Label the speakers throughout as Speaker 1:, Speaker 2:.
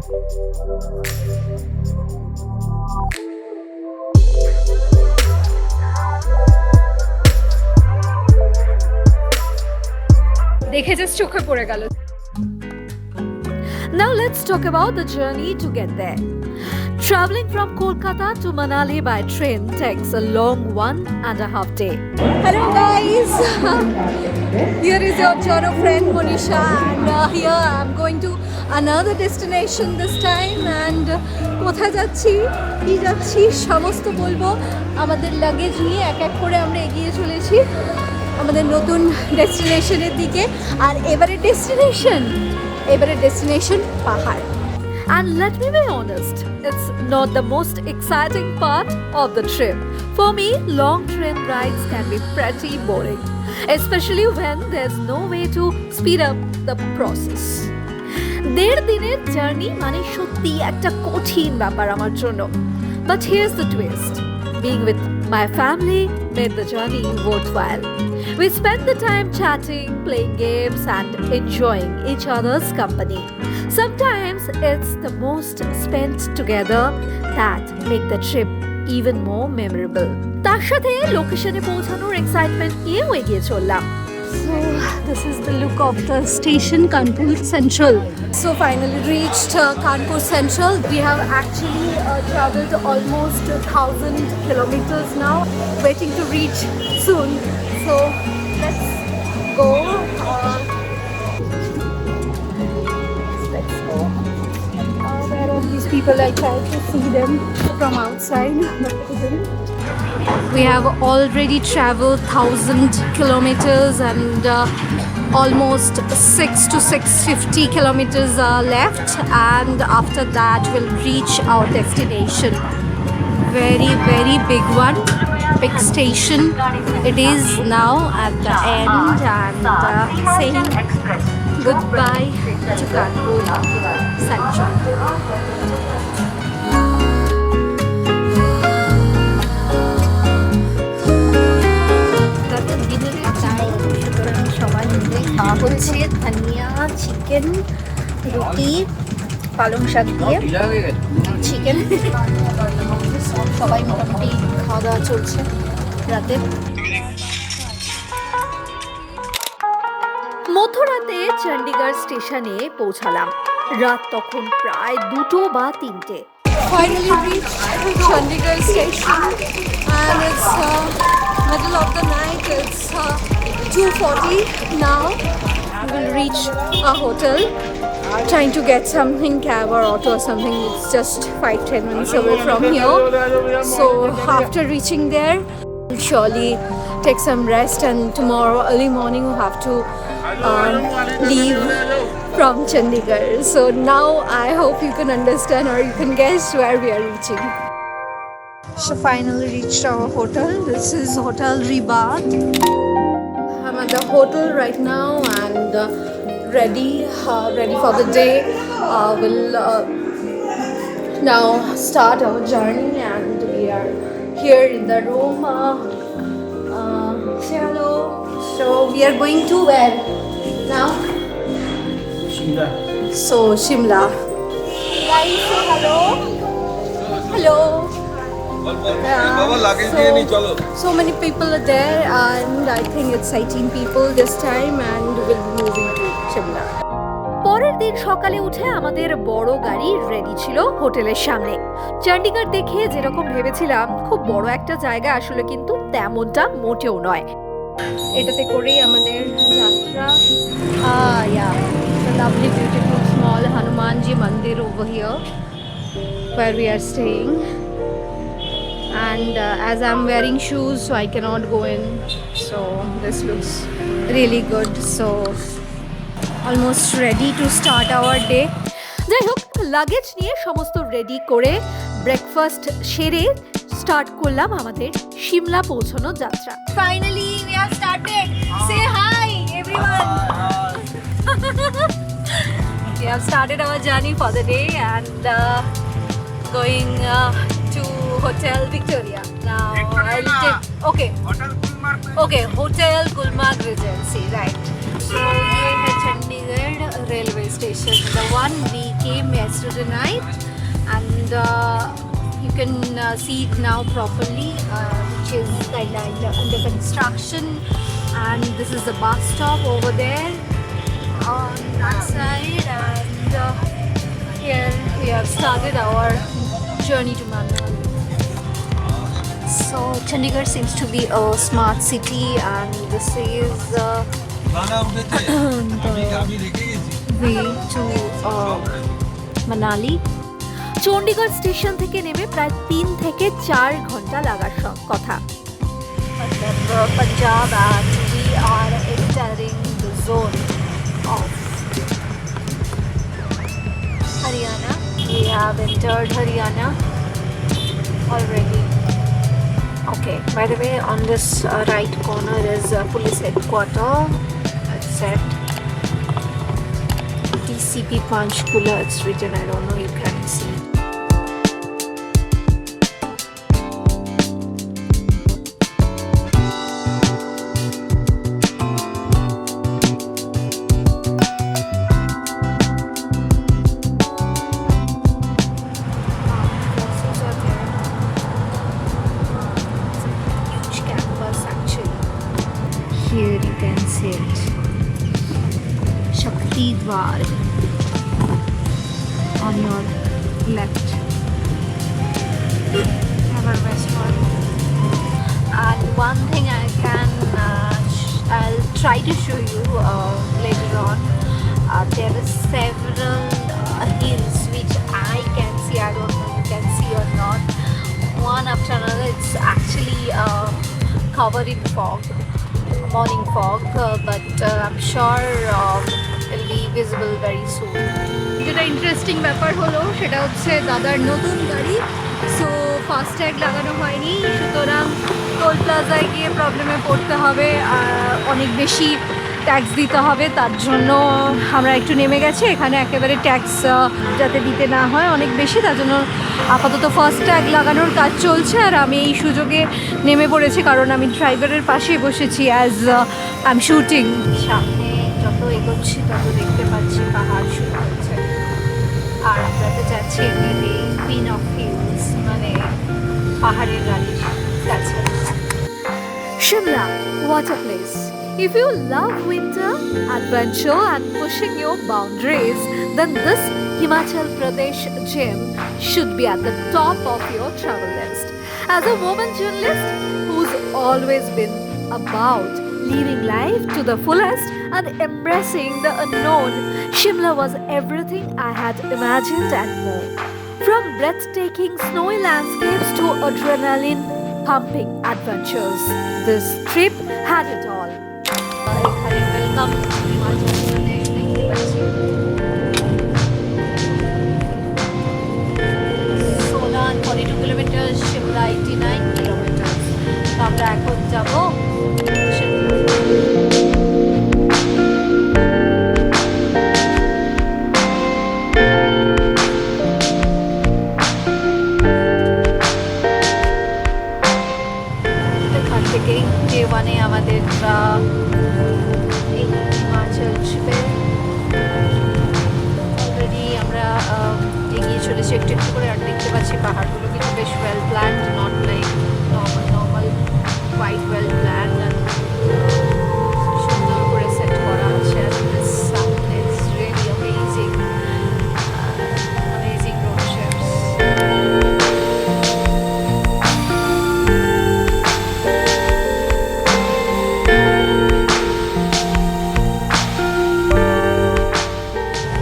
Speaker 1: দেখে জাস্ট চোখে পড়ে গেল।
Speaker 2: Now let's talk about the journey to get there. Traveling from Kolkata to Manali by train takes a long 1.5 days.
Speaker 1: Hello guys, here is your choro friend Monisha, and here I'm going to another destination this time. And কোথায় যাচ্ছি কি যাচ্ছি সমস্ত বলবো। আমাদের luggage নিয়ে এক এক করে আমরা এগিয়ে চলেছি আমাদের নতুন ডেস্টিনেশনের দিকে। আর এবারের ডেস্টিনেশন পাহাড়।
Speaker 2: And let me be honest, it's not the most exciting part of the trip. For me, long train rides can be pretty boring, especially when there's no way to speed up the process. 1.5 দিনের journey মানে সত্যি একটা কঠিন ব্যাপার আমার জন্য। But here's the twist. Being with my family made the journey worthwhile. We spent the time chatting, playing games, and enjoying each other's company. Sometimes it's the most spent together that make the trip even more memorable. তার সাথে লোকেশনে পৌঁছানোর excitement নিয়েও এগিয়ে চললাম।
Speaker 1: So this is the look of the station, Kanpur Central. So finally reached Kanpur Central. We have actually traveled almost 1,000 kilometers now, waiting to reach soon. So let's go. Let's go. Where are these people? I tried to see them from outside, but couldn't. We have already traveled 1,000 kilometers and almost 6 to 650 kilometers are left, and after that we'll reach our destination. Very, very big one, big station. It is now at the end, and saying goodbye to Kanpur Central. হচ্ছে ধনিয়া chicken রুটি পালং শাক দিয়ে chicken সবাই মোটামুটি খাওয়া দাওয়া চলছে রাতে।
Speaker 2: মধ্যরাতে চণ্ডীগড় স্টেশনে পৌঁছালাম। রাত তখন প্রায় 2 বা 3টে।
Speaker 1: Finally reached Chandigarh station, and it's middle of the night. It's 2:40 now. We will reach a hotel. Trying to get something, cab or auto or something. It's just 5-10 minutes away from here. So after reaching there, we'll surely take some rest, and tomorrow early morning we'll have to leave from Chandigarh. So now I hope you can understand or you can guess where we are reaching. So finally reached our hotel. This is Hotel Ribat. I'm at the hotel right now and ready for the day. We'll now start our journey, and we are here in the room. Say hello. So we are going to where now?
Speaker 3: Shimla.
Speaker 1: So Shimla. Guys, say hello. Hello. So many people are there, and I think it's 18 people this time, and we'll be moving to Shimla.
Speaker 2: পরের দিন সকালে উঠে আমাদের বড় গাড়ি ready ছিল হোটেলের সামনে। চণ্ডীগড় দেখে যেরকম ভেবেছিলাম খুব বড় একটা জায়গা, আসলে কিন্তু তেমনটা মোটেও নয়।
Speaker 1: এটাতে করেই আমাদের যাত্রা। Yeah, the lovely beautiful small Hanumanji Mandir over here where we are staying. And as I'm wearing shoes, so I cannot go in. So this looks really good. So almost ready to start our day.
Speaker 2: যাই হোক, luggage নিয়ে সমস্ত ready করে breakfast সেরে start করলাম আমাদের সিমলা পৌঁছানোর যাত্রা।
Speaker 1: Finally, we have started. Say hi, everyone. We have started our journey for the day and going to Hotel Victoria. Now I'll take Hotel Gulmarg Regency, right? So ये है Chandigarh railway station, the one we came yesterday night, and you can see it now properly, which is kind of under construction. And this is the bus stop over there on that side, and here we have started our journey to Manali. So Chandigarh seems to be a smart city, and this is the way to Manali.
Speaker 2: Chandigarh station থেকে নেমে প্রায় 3 থেকে 4 ঘন্টা লাগার কথা।
Speaker 1: Punjab, and we are entering the zone of Haryana. We have entered Haryana already. Okay, by the way, on this right corner is police headquarters. It's at DCP Panchkula. It's written, I don't know, you can see. Here you can see it, Shakti Dwar on your left, ever westward. And one thing I'll try to show you later on. There are several hills which I can see. I don't know if you can see or not. One after another, it's actually covered in fog. Morning fog, but I'm sure it'll be visible very soon.
Speaker 4: যেটা interesting ব্যাপার হলো সেটা হচ্ছে দাদার নতুন গাড়ি, so FASTag লাগানো হয়নি, সুতরাং টোল প্লাজায় গিয়ে প্রবলেমে পড়তে হবে, অনেক বেশি ট্যাক্স দিতে হবে। তার জন্য আমরা একটু নেমে গেছি এখানে, একেবারে ট্যাক্স যাতে দিতে না হয় অনেক বেশি, তার জন্য আপাতত ফাস্ট্যাগ লাগানোর কাজ চলছে। আর আমি এই সুযোগে নেমে পড়েছি কারণ আমি ড্রাইভারের পাশে বসেছি অ্যাজ আই এম শুটিং।
Speaker 1: সামনে যত এগোচ্ছি তত দেখতে পাচ্ছি পাহাড় শুরু হচ্ছে, আর আমরা তো যাচ্ছি এমনি কুইন অফ হিলস, মানে পাহাড়ের রানীর কাছে।
Speaker 2: Shimla, what a place! If you love winter, adventure and pushing your boundaries, then this Himachal Pradesh gem should be at the top of your travel list. As a woman journalist who's always been about living life to the fullest and embracing the unknown, Shimla was everything I had imagined and more. From breathtaking snowy landscapes to adrenaline pumping adventures, this trip had it all.
Speaker 1: Welcome to Himachal Pradesh, দেখতে পাচ্ছি Solan 42 kilometers, Shimla 89 kilometers. তো আমরা এখন যাব এখান থেকে day ওয়ানে আমাদের এই হিমাচল ট্রিপে অলরেডি আমরা এগিয়ে চলেছি একটু একটু করে। আর দেখতে পাচ্ছি পাহাড়গুলো কিন্তু বেশ well planned, not like normal, quite well planned and সুন্দর করে সেট করা আছে। It's really amazing, amazing road trips.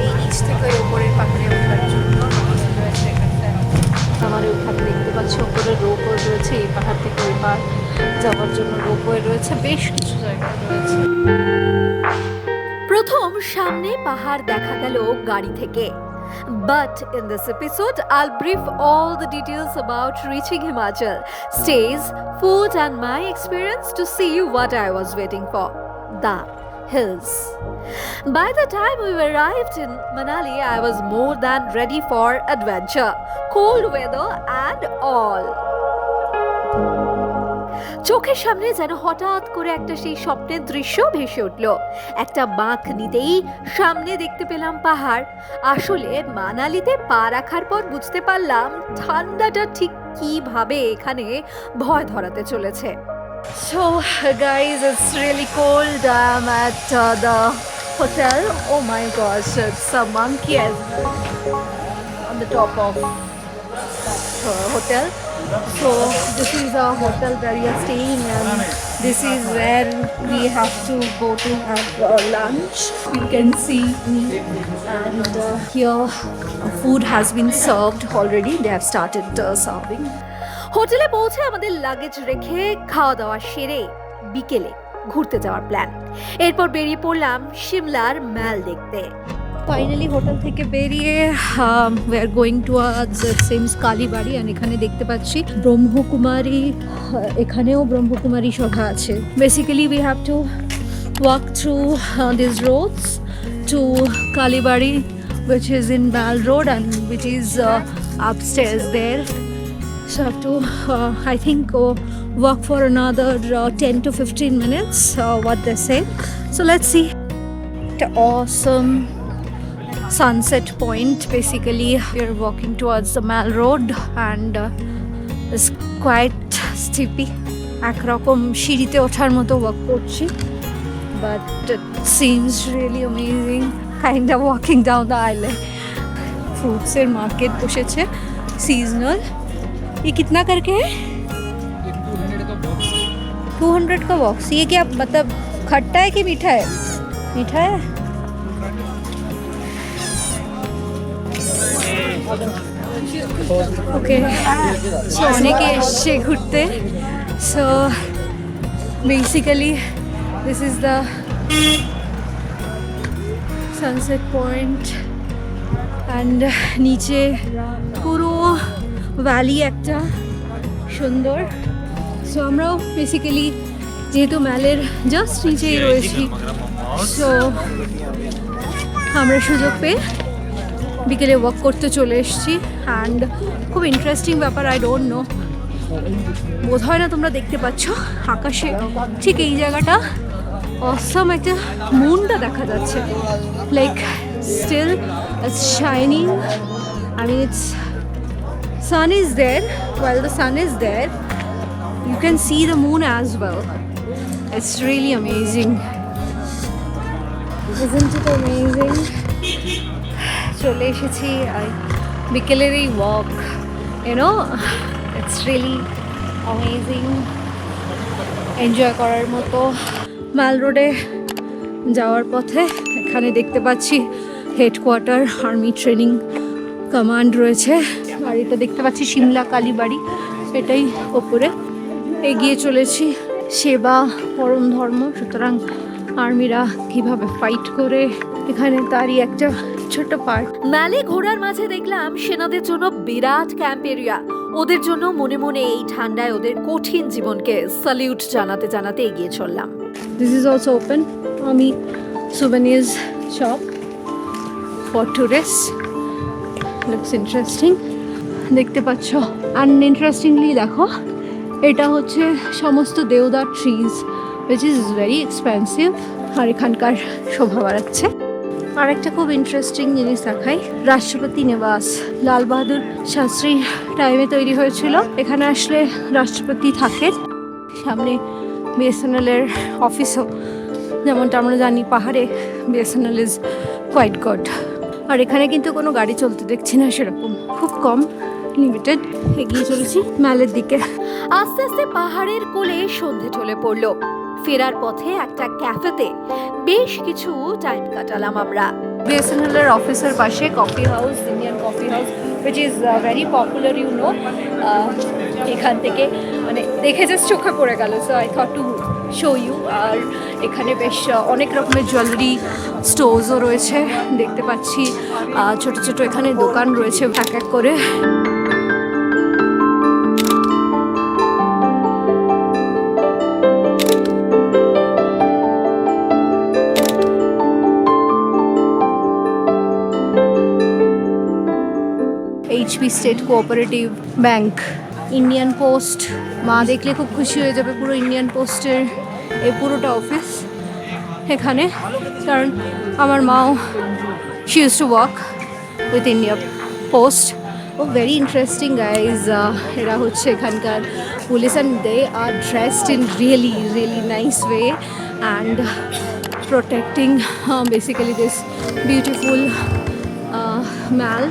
Speaker 1: এই নিচ থেকে ওপরের পাহাড়ে ওঠার জন্য রয়েছে এখানটা আমার ওখানে দেখতে পাচ্ছি ওপরে রোপওয়ে রয়েছে, এই পাহাড় থেকে ওই পাহাড় যাওয়ার জন্য রোপওয়ে রয়েছে, বেশ কিছু জায়গায় রয়েছে।
Speaker 2: প্রথম সামনে পাহাড় দেখা গেল গাড়ি থেকে। But in this episode, I'll brief all the details about reaching Himachal, stays, food and my experience to see what I was waiting for, the hills. By the time we arrived in Manali, I was more than ready for adventure, cold weather and all. চোখের সামনে যেন হঠাৎ করে একটা সেই স্বপ্নের দৃশ্য ভেসে উঠল। একটা বাঁক নিতেই সামনে দেখতে পেলাম পাহাড়। আসলে মানালিতে পা রাখার পর বুঝতে পারলাম ঠান্ডাটা ঠিক কিভাবে এখানে ভয় ধরাতে চলেছে। So guys, it's really cold. I'm at the hotel. Oh my gosh, it's a monkey as well on the top of hotel. So this is a hotel where we are staying, and this is where we have to go to have lunch. You can see me, and here food has been served already. They have started serving. হোটেলে পৌঁছে আমাদের luggage রেখে খাওয়া দাওয়া সেরে বিকেলে ঘুরতে যাওয়ার প্ল্যান। এরপর বেরিয়ে পড়লাম সিমলার ম্যাল দেখতে।
Speaker 4: ফাইনালি হোটেল থেকে বেরিয়ে we are going towards seems Kalibari, and এখানে দেখতে পাচ্ছি ব্রহ্মকুমারী, এখানেও ব্রহ্মকুমারী সভা আছে। Basically we have to walk through these roads to Kalibadi, which is in Mal Road and which is upstairs there. So I have to I think walk for another 10 to 15 minutes, what they say. So let's see. The awesome sunset point. Basically we are walking towards the Mal Road, and it's quite steepy. একরকম সিঁড়িতে ওঠার মতো walk করছি, but it seems really amazing kind of walking down the island. Fruits এর market বসেছে seasonal. ये कितना करके है? 200 का बॉक्स। ये क्या मतलब खट्टा है कि मीठा है? मीठा है। ओके, सो অনেকে এসছে ঘুরতে। So basically this is the sunset point, and নিচে পুরো ভ্যালি একটা সুন্দর। সো আমরাও বেসিক্যালি যেহেতু ম্যালের জাস্ট নিচেই রয়েছি, সো আমরা সুযোগ পেয়ে বিকেলে ওয়াক করতে চলে এসেছি। অ্যান্ড খুব ইন্টারেস্টিং ব্যাপার, আই ডোন্ট নো, বোধ হয় না তোমরা দেখতে পাচ্ছ আকাশে ঠিক এই জায়গাটা অসম একটা মুনটা দেখা যাচ্ছে, like still it's shining. I mean it's sun is there. While the sun is there, you can see the moon as well. It's really amazing. Isn't it amazing? চলে এসেছি বিকেলের এই walk, you know, it's really amazing, enjoy করার মতো। মাল রোডে যাওয়ার পথে এখানে দেখতে পাচ্ছি হেডকোয়ার্টার আর্মি ট্রেনিং কমান্ড রয়েছে, আর এটা দেখতে পাচ্ছি সিমলা কালীবাড়ি, এটাই ওপরে। এগিয়ে চলেছি, সেবা পরম ধর্ম, সুতরাং আর্মিরা কিভাবে ফাইট করে এখানে তারই একটা ছোট্ট পার্ট।
Speaker 2: ম্যালে ঘোড়ার মাঝে দেখলাম সেনাদের জন্য বিরাট ক্যাম্প এরিয়া। ওদের জন্য মনে মনে এই ঠান্ডায় ওদের কঠিন জীবনকে স্যালিউট জানাতে জানাতে এগিয়ে চললাম।
Speaker 4: This is also open army souvenirs shop for tourists. Looks interesting. দেখতে পাচ্ছ, অ্যান্ড ইন্টারেস্টিংলি দেখো, এটা হচ্ছে সমস্ত deodar trees, which is very expensive, আর এখানকার শোভা বাড়াচ্ছে। আর একটা খুব ইন্টারেস্টিং জিনিস দেখাই, রাষ্ট্রপতি নিবাস লাল বাহাদুর শাস্ত্রীর টাইমে তৈরি হয়েছিল। এখানে আসলে রাষ্ট্রপতি থাকেন, সামনে বিএসএনএল এর অফিসও, যেমনটা আমরা জানি পাহাড়ে বিএসএনএল ইজ কোয়াইট গুড। আর এখানে কিন্তু কোনো গাড়ি চলতে দেখছি না, সেরকম খুব কম, লিমিটেড। এগিয়ে চলেছি ম্যালের দিকে।
Speaker 2: আস্তে আস্তে পাহাড়ের কোলে সন্ধে ঢলে পড়লো। ফেরার পথে একটা ক্যাফেতে বেশ কিছু টাইম কাটালাম আমরা।
Speaker 4: বিএসএনএল এর অফিসের পাশে coffee house, Indian coffee house, which is very popular, you know. এখান থেকে মানে দেখে জাস্ট চোখে পড়ে গেল, so I thought to show you. আর এখানে বেশ অনেক রকমের জুয়েলারি স্টোরসও রয়েছে, দেখতে পাচ্ছি ছোট ছোট এখানে দোকান রয়েছে এক এক করে। HP State Cooperative Bank Indian post, মা দেখলে খুব খুশি হয়ে যাবে, পুরো ইন্ডিয়ান পোস্টের এই পুরোটা অফিস এখানে, কারণ আমার মাও she use to work with India post. Oh very interesting guys, এরা হচ্ছে এখানকার police and they are dressed in really really nice way and protecting basically this beautiful mall.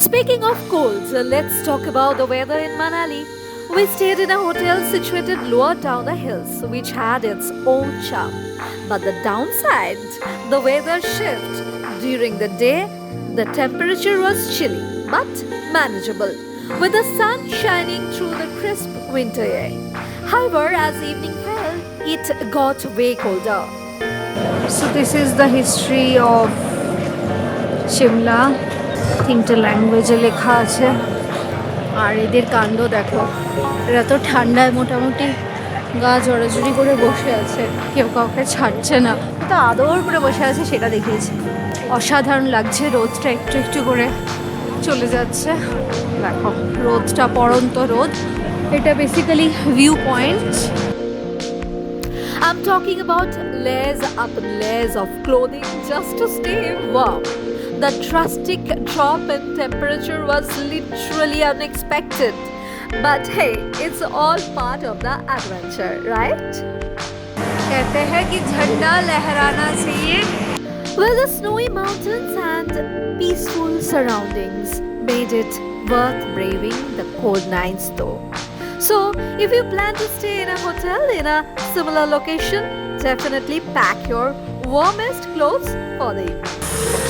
Speaker 2: Speaking of colds, let's talk about the weather in Manali. We stayed in a hotel situated lower down the hills, which had its own charm. But the downside, the weather shift. During the day, the temperature was chilly but manageable, with the sun shining through the crisp winter air. However, as evening fell, it got way colder.
Speaker 4: So this is the history of Shimla. তিনটে ল্যাঙ্গুয়েজে লেখা আছে, আর এদের কাণ্ড দেখো, এরা তো ঠান্ডায় মোটামুটি গা জড়াজড়ি করে বসে আছে, কেউ কাউকে ছাড়ছে না, তো আদর করে বসে আছে সেটা দেখিয়েছে। অসাধারণ লাগছে, রোদটা একটু একটু করে চলে যাচ্ছে, দেখো রোদটা পড়ন্ত রোদ। এটা basically view point.
Speaker 2: I'm talking about layers upon layers of clothing just to stay warm. The drastic drop in temperature was literally unexpected. But hey, it's all part of the adventure, right?
Speaker 4: कहते हैं कि झंडा लहराना चाहिए।
Speaker 2: Well, the snowy mountains and peaceful surroundings made it worth braving the cold nights though. So, if you plan to stay in a hotel in a similar location, definitely pack your warmest clothes for the evening.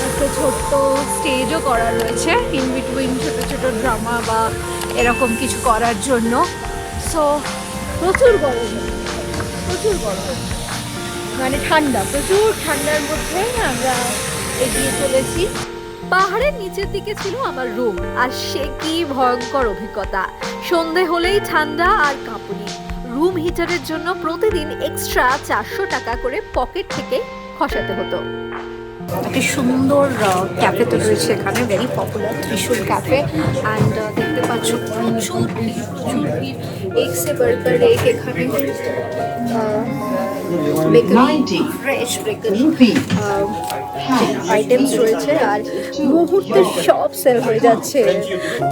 Speaker 4: একটা ছোট্ট স্টেজও করা রয়েছে in between ছোটো ছোটো drama বা এরকম কিছু করার জন্য। সো প্রচুর গরম, প্রচুর গরম, মানে ঠান্ডা, প্রচুর ঠান্ডার মধ্যে আমরা এগিয়ে চলেছি।
Speaker 2: পাহাড়ের নিচের দিকে ছিল আমার রুম, আর সে কি ভয়ঙ্কর অভিজ্ঞতা। সন্ধে হলেই ঠান্ডা আর কাঁপুনি। রুম হিটারের জন্য প্রতিদিন এক্সট্রা 400 টাকা করে পকেট থেকে খসাতে হতো।
Speaker 4: একটা সুন্দর ক্যাফেতে রয়েছে এখানে, ভেরি পপুলার ত্রিশুল ক্যাফে, অ্যান্ড দেখতে পাচ্ছ প্রচুর ভিড়, প্রচুর ভিড়। এক সে বার্গার এক এখানে বেকারি, ফ্রেশ বেকারি আইটেমস রয়েছে, আর মুহূর্তে সব সেল হয়ে যাচ্ছে।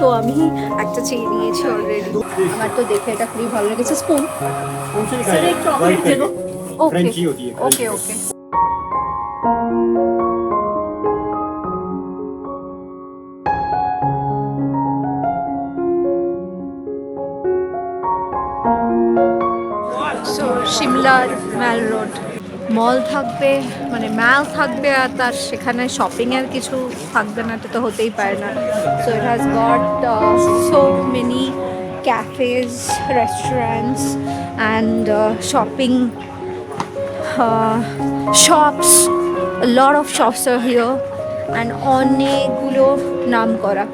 Speaker 4: তো আমি একটা চেয়ে নিয়েছি অলরেডি, আমার তো দেখে এটা খুবই ভালো লেগেছে। স্পুন ওকে ওকে ওকে। সো সিমলার ম্যাল রোড, মল থাকবে, মানে ম্যাল থাকবে, আর তার সেখানে শপিংয়ের কিছু থাকবে না, এটা তো হতেই পারে না। So it has got so many ক্যাফেজ, restaurants and shopping shops, a lot of shops are here and অনেকগুলো নাম করা,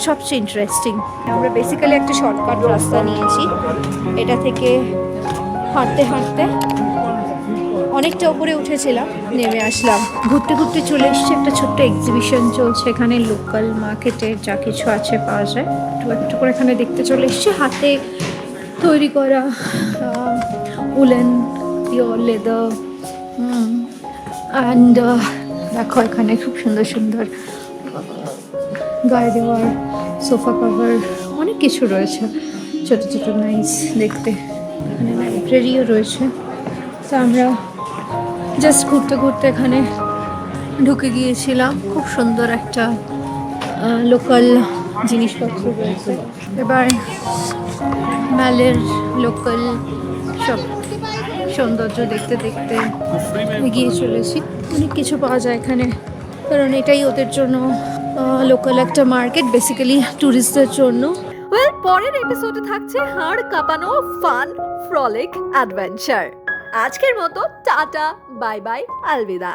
Speaker 4: সবচেয়ে ইন্টারেস্টিং। আমরা বেসিক্যালি একটা শর্টকাট রাস্তা নিয়েছি, এটা থেকে হাঁটতে হাঁটতে অনেকটা উপরে উঠেছিলাম, নেমে আসলাম, ঘুরতে ঘুরতে চলে এসেছি। একটা ছোট্ট এক্সিবিশন চলছে এখানে, লোকাল মার্কেটের যা কিছু আছে পাওয়া যায়, একটু একটু করে এখানে দেখতে চলে এসেছি। হাতে তৈরি করা উলেন, পিওর লেদার, অ্যান্ড দেখো এখানে খুব সুন্দর সুন্দর গায়ে দেওয়ার সোফা কভার, অনেক কিছু রয়েছে, ছোটো ছোটো নাইস দেখতে। এখানে লাইব্রেরিও রয়েছে। তো আমরা জাস্ট ঘুরতে ঘুরতে এখানে ঢুকে গিয়েছিলাম, খুব সুন্দর একটা লোকাল জিনিসপত্র রয়েছে। এবার ম্যালের লোকাল সব সৌন্দর্য দেখতে দেখতে এগিয়ে চলেছি। অনেক কিছু পাওয়া যায় এখানে, কারণ এটাই ওদের জন্য লোকাল একটা মার্কেট, বেসিক্যালি ট্যুরিস্টদের জন্য।
Speaker 2: ওয়েল, পরের এপিসোডে থাকছে হাড় কাঁপানো ফান ফ্রলিক অ্যাডভেঞ্চার। আজকের মতো টাটা, বাই বাই, আলবিদা।